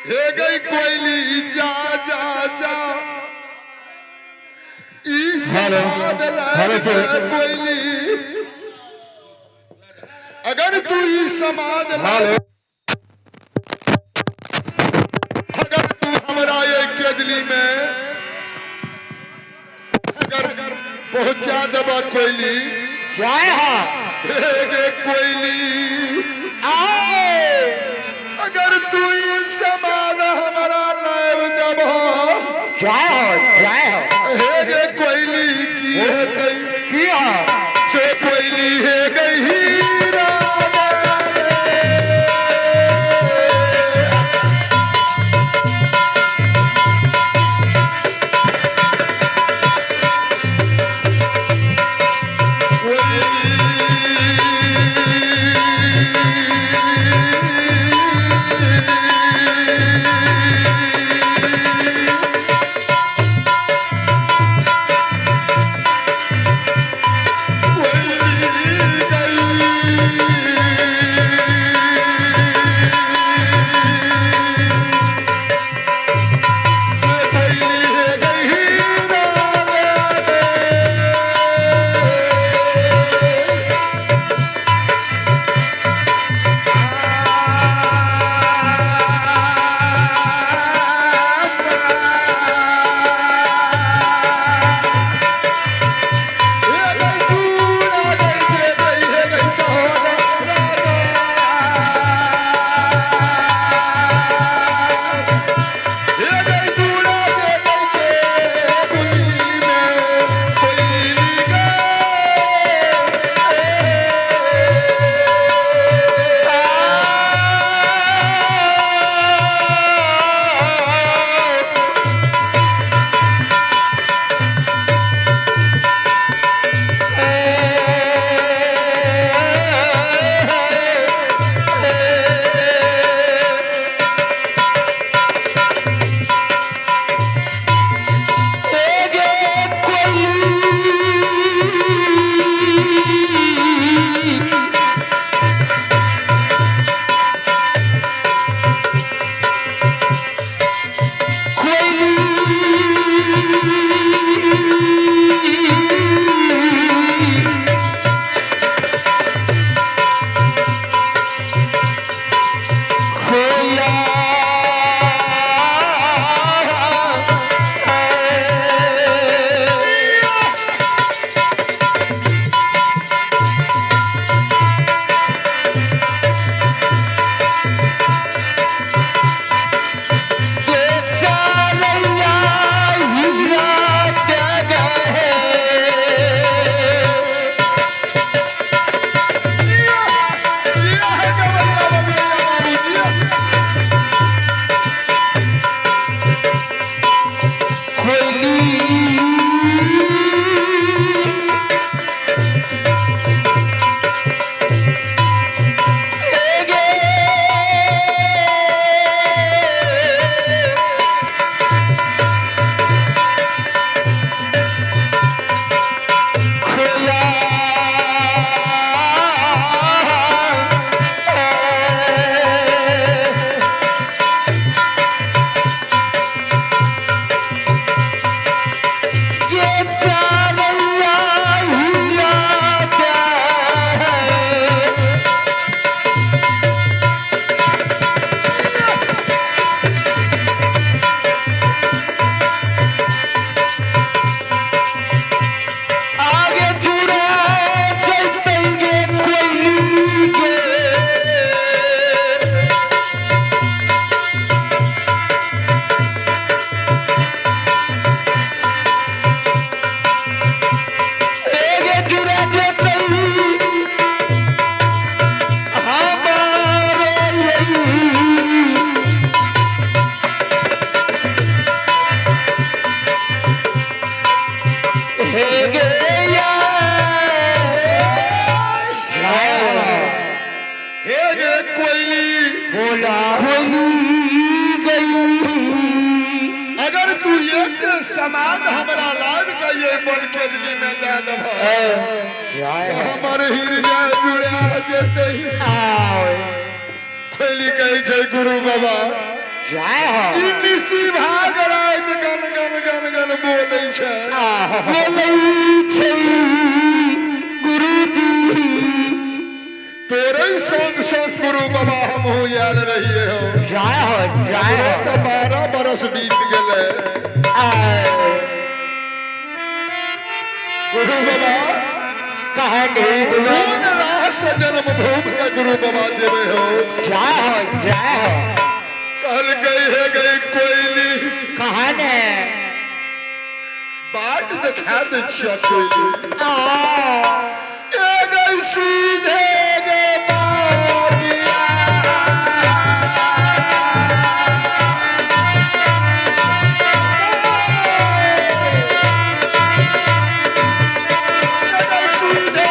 हे गई कोयली जा जा जा समाद कोयली अगर तू समाद अगर तू हमारा ये केदली में अगर पहुंचा दबा कोयली कोयली अगर तू समाद हमारा लाइव दबा हे कोयली की है की से कोयली है गई हीरा अगर तू एक समाज हमारा लाभ का ये बोल के दिली में दे दबा हमारे हृदय जुड़ा जते कोयली कहे छे गुरु बाबा जय हो निसी भाग रात गन गन गन गन बोलै छै गुरुजी तोरे संग संग गुरु बाबा हम हो याद रहिए हो जय हो तो 12 बरस बीत गेले गुरु बाबा कहने कौन राह से जन्म भूमि का गुरु बाबा जेबे हो जय हो कहल गई है गई कोयली कहने बाट दिखा दे छिया कोयली ए गई सीधे गे बागिया ए गई सीधे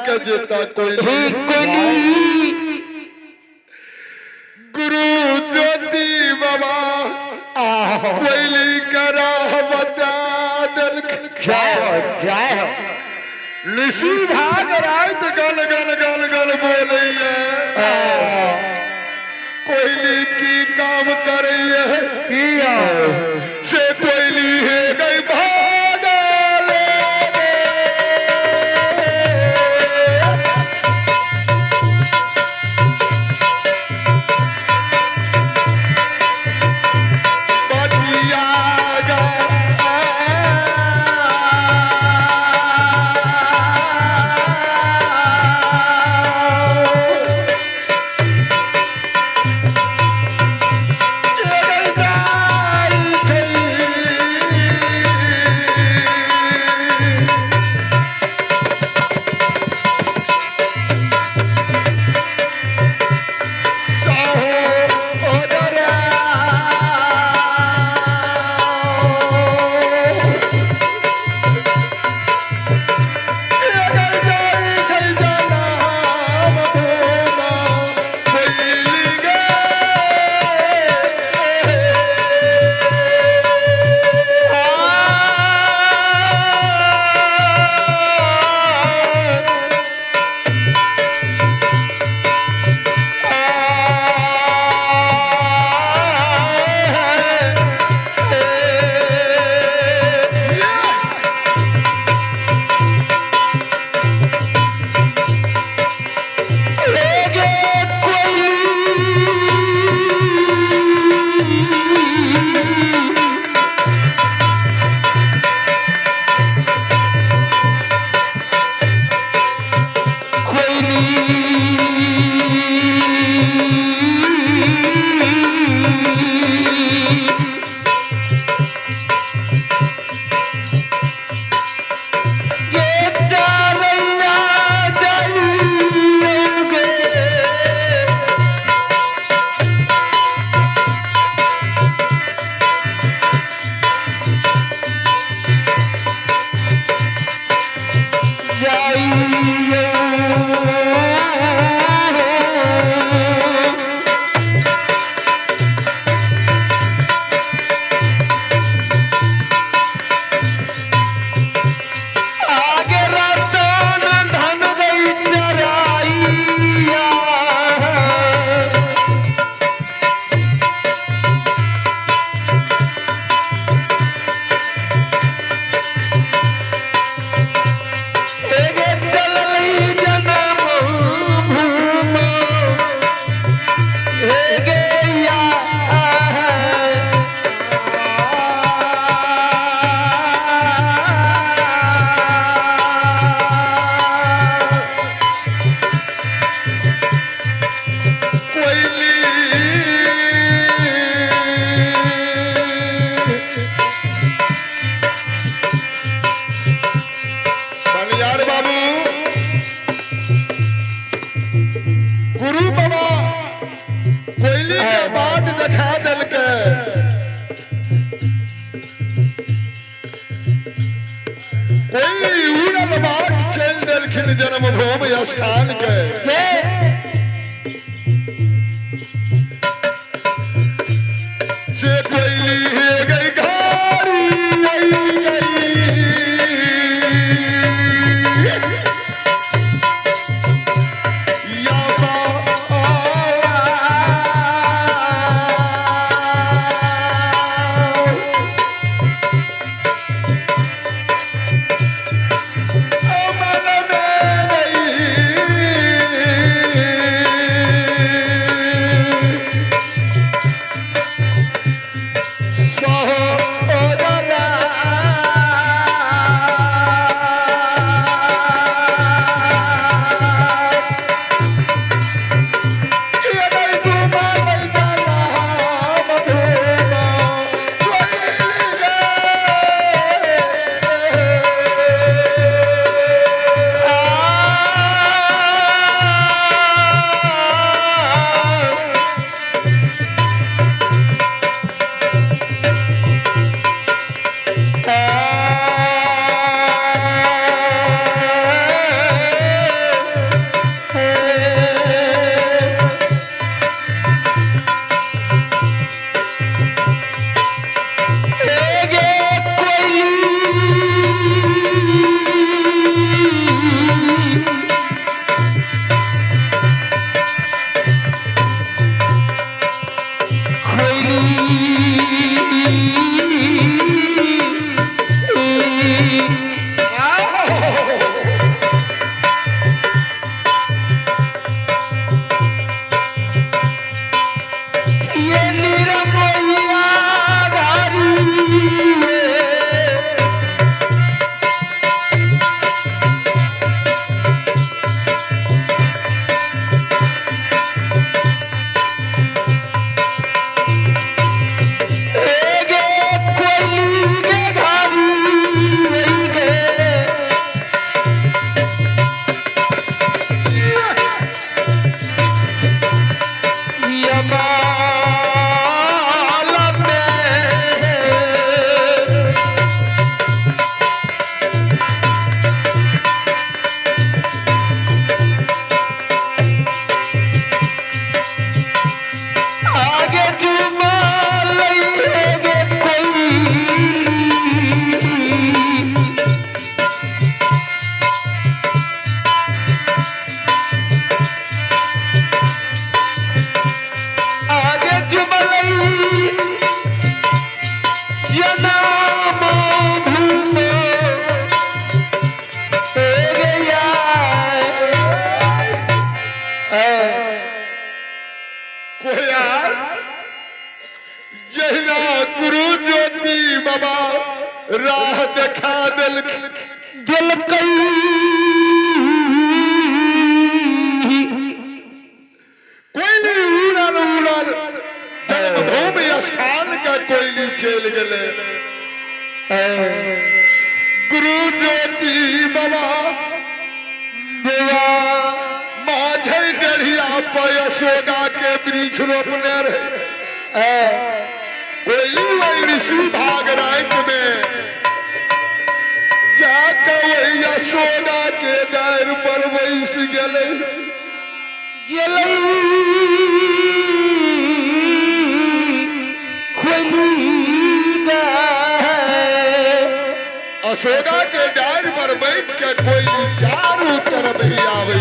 के जेता कोयली गुरु ज्योति बाबा कोयली का राह बता दिल जय हो ऋषि भाग रात गल गल गल गल बोली है कोयली की काम कर रही है से कोयली है गई भागा जन्मभूमि स्थान के से कोयली है गई घाड़ी कोयार जहिना गुरु ज्योति बाबा राह देखा दिल कोयली उड़ल उड़ल जन्मभूमि स्थान का कोयली चल गए गुरु ज्योति बाबा माझे डढ़िया पर यशोदा के वृक्ष रोपने रहे कोयली वही ऋषि भाग रात में जाकर वही यशोदा के डार पर बैस गए यशोदा के डार पर बैठ के कोयली चारों तरफ ही आवे